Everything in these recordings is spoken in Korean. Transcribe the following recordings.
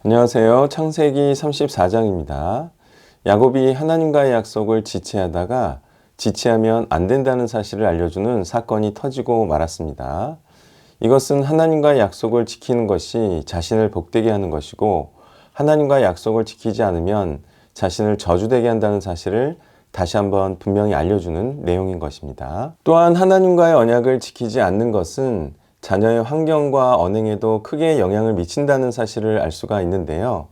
안녕하세요. 창세기 34장입니다. 야곱이 하나님과의 약속을 지체하다가 지체하면 안 된다는 사실을 알려주는 사건이 터지고 말았습니다. 이것은 하나님과의 약속을 지키는 것이 자신을 복되게 하는 것이고, 하나님과의 약속을 지키지 않으면 자신을 저주되게 한다는 사실을 다시 한번 분명히 알려주는 내용인 것입니다. 또한 하나님과의 언약을 지키지 않는 것은 자녀의 환경과 언행에도 크게 영향을 미친다는 사실을 알 수가 있는데요.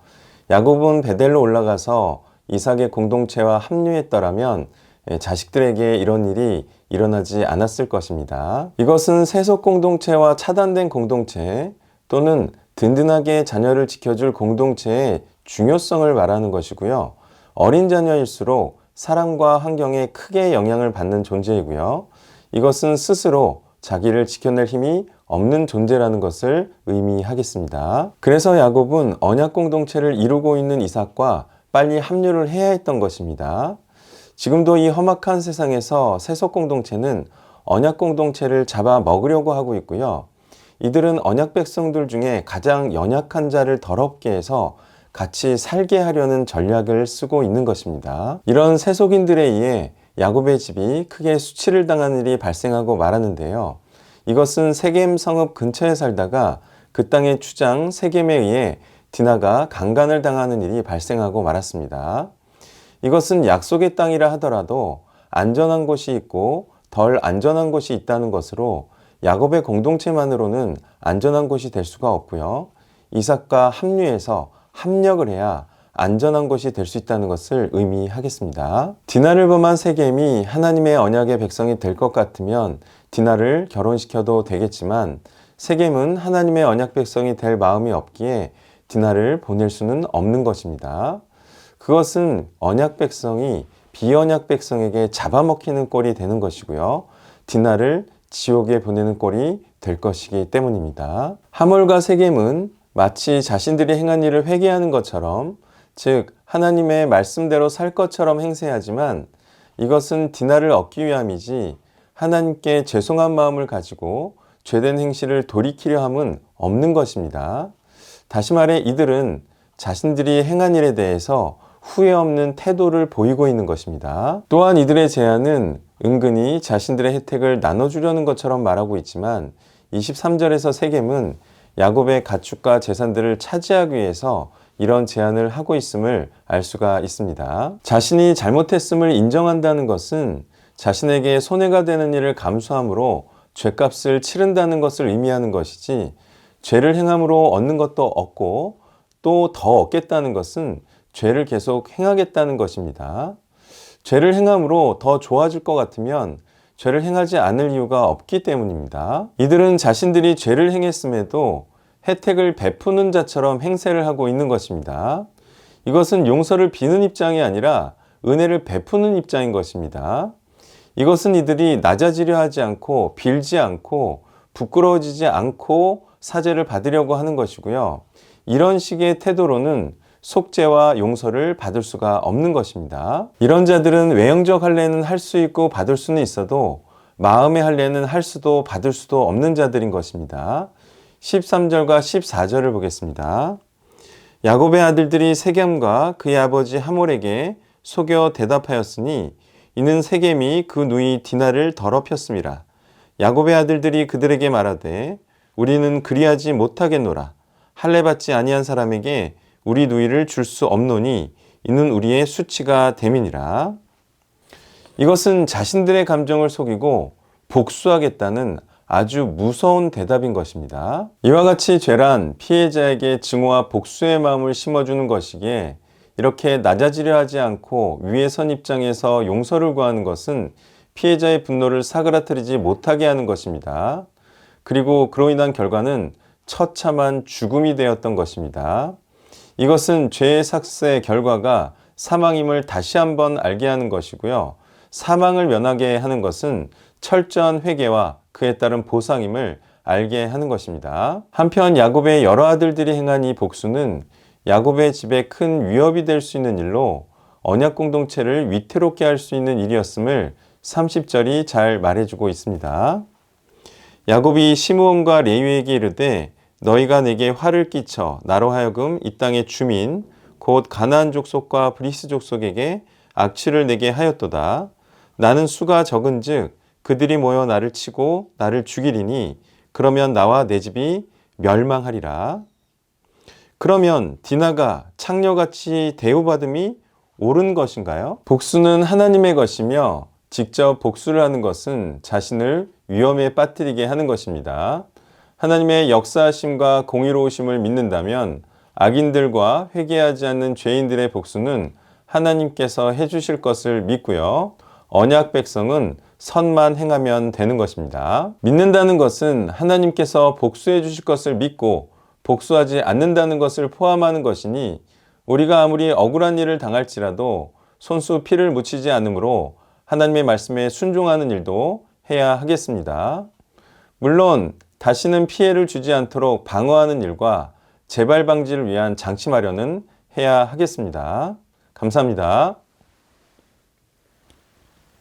야곱은 베델로 올라가서 이삭의 공동체와 합류했더라면 자식들에게 이런 일이 일어나지 않았을 것입니다. 이것은 세속 공동체와 차단된 공동체 또는 든든하게 자녀를 지켜줄 공동체의 중요성을 말하는 것이고요. 어린 자녀일수록 사람과 환경에 크게 영향을 받는 존재이고요. 이것은 스스로 자기를 지켜낼 힘이 없는 존재라는 것을 의미하겠습니다. 그래서 야곱은 언약 공동체를 이루고 있는 이삭과 빨리 합류를 해야 했던 것입니다. 지금도 이 험악한 세상에서 세속 공동체는 언약 공동체를 잡아먹으려고 하고 있고요. 이들은 언약 백성들 중에 가장 연약한 자를 더럽게 해서 같이 살게 하려는 전략을 쓰고 있는 것입니다. 이런 세속인들에 의해 야곱의 집이 크게 수치를 당하는 일이 발생하고 말았는데요. 이것은 세겜 성읍 근처에 살다가 그 땅의 주장 세겜에 의해 디나가 강간을 당하는 일이 발생하고 말았습니다. 이것은 약속의 땅이라 하더라도 안전한 곳이 있고 덜 안전한 곳이 있다는 것으로 야곱의 공동체만으로는 안전한 곳이 될 수가 없고요. 이삭과 합류해서 합력을 해야 안전한 곳이 될 수 있다는 것을 의미하겠습니다. 디나를 범한 세겜이 하나님의 언약의 백성이 될 것 같으면 디나를 결혼시켜도 되겠지만, 세겜은 하나님의 언약 백성이 될 마음이 없기에 디나를 보낼 수는 없는 것입니다. 그것은 언약 백성이 비언약 백성에게 잡아먹히는 꼴이 되는 것이고요. 디나를 지옥에 보내는 꼴이 될 것이기 때문입니다. 하몰과 세겜은 마치 자신들이 행한 일을 회개하는 것처럼, 즉 하나님의 말씀대로 살 것처럼 행세하지만, 이것은 디나를 얻기 위함이지 하나님께 죄송한 마음을 가지고 죄된 행실을 돌이키려 함은 없는 것입니다. 다시 말해 이들은 자신들이 행한 일에 대해서 후회 없는 태도를 보이고 있는 것입니다. 또한 이들의 제안은 은근히 자신들의 혜택을 나눠주려는 것처럼 말하고 있지만, 23절에서 세겜은 야곱의 가축과 재산들을 차지하기 위해서 이런 제안을 하고 있음을 알 수가 있습니다. 자신이 잘못했음을 인정한다는 것은 자신에게 손해가 되는 일을 감수함으로 죄값을 치른다는 것을 의미하는 것이지, 죄를 행함으로 얻는 것도 얻고 또 더 얻겠다는 것은 죄를 계속 행하겠다는 것입니다. 죄를 행함으로 더 좋아질 것 같으면 죄를 행하지 않을 이유가 없기 때문입니다. 이들은 자신들이 죄를 행했음에도 혜택을 베푸는 자처럼 행세를 하고 있는 것입니다. 이것은 용서를 비는 입장이 아니라 은혜를 베푸는 입장인 것입니다. 이것은 이들이 낮아지려 하지 않고 빌지 않고 부끄러워지지 않고 사죄를 받으려고 하는 것이고요. 이런 식의 태도로는 속죄와 용서를 받을 수가 없는 것입니다. 이런 자들은 외형적 할례는 할 수 있고 받을 수는 있어도 마음의 할례는 할 수도 받을 수도 없는 자들인 것입니다. 13절과 14절을 보겠습니다. 야곱의 아들들이 세겜과 그의 아버지 하몰에게 속여 대답하였으니 이는 세겜이 그 누이 디나를 더럽혔음이라. 야곱의 아들들이 그들에게 말하되 우리는 그리하지 못하겠노라. 할례 받지 아니한 사람에게 우리 누이를 줄 수 없노니 이는 우리의 수치가 됨이니라. 이것은 자신들의 감정을 속이고 복수하겠다는 아주 무서운 대답인 것입니다. 이와 같이 죄란 피해자에게 증오와 복수의 마음을 심어주는 것이기에 이렇게 낮아지려 하지 않고 위에 선 입장에서 용서를 구하는 것은 피해자의 분노를 사그라뜨리지 못하게 하는 것입니다. 그리고 그로 인한 결과는 처참한 죽음이 되었던 것입니다. 이것은 죄의 삭스의 결과가 사망임을 다시 한번 알게 하는 것이고요. 사망을 면하게 하는 것은 철저한 회개와 그에 따른 보상임을 알게 하는 것입니다. 한편 야곱의 여러 아들들이 행한 이 복수는 야곱의 집에 큰 위협이 될 수 있는 일로 언약 공동체를 위태롭게 할 수 있는 일이었음을 30절이 잘 말해주고 있습니다. 야곱이 시므온과 레위에게 이르되 너희가 내게 화를 끼쳐 나로 하여금 이 땅의 주민 곧 가나안 족속과 브리스 족속에게 악취를 내게 하였도다. 나는 수가 적은즉 그들이 모여 나를 치고 나를 죽이리니 그러면 나와 내 집이 멸망하리라. 그러면 디나가 창녀같이 대우받음이 옳은 것인가요? 복수는 하나님의 것이며 직접 복수를 하는 것은 자신을 위험에 빠뜨리게 하는 것입니다. 하나님의 역사하심과 공의로우심을 믿는다면 악인들과 회개하지 않는 죄인들의 복수는 하나님께서 해주실 것을 믿고요. 언약 백성은 선만 행하면 되는 것입니다. 믿는다는 것은 하나님께서 복수해 주실 것을 믿고 복수하지 않는다는 것을 포함하는 것이니 우리가 아무리 억울한 일을 당할지라도 손수 피를 묻히지 않으므로 하나님의 말씀에 순종하는 일도 해야 하겠습니다. 물론 다시는 피해를 주지 않도록 방어하는 일과 재발 방지를 위한 장치 마련은 해야 하겠습니다. 감사합니다.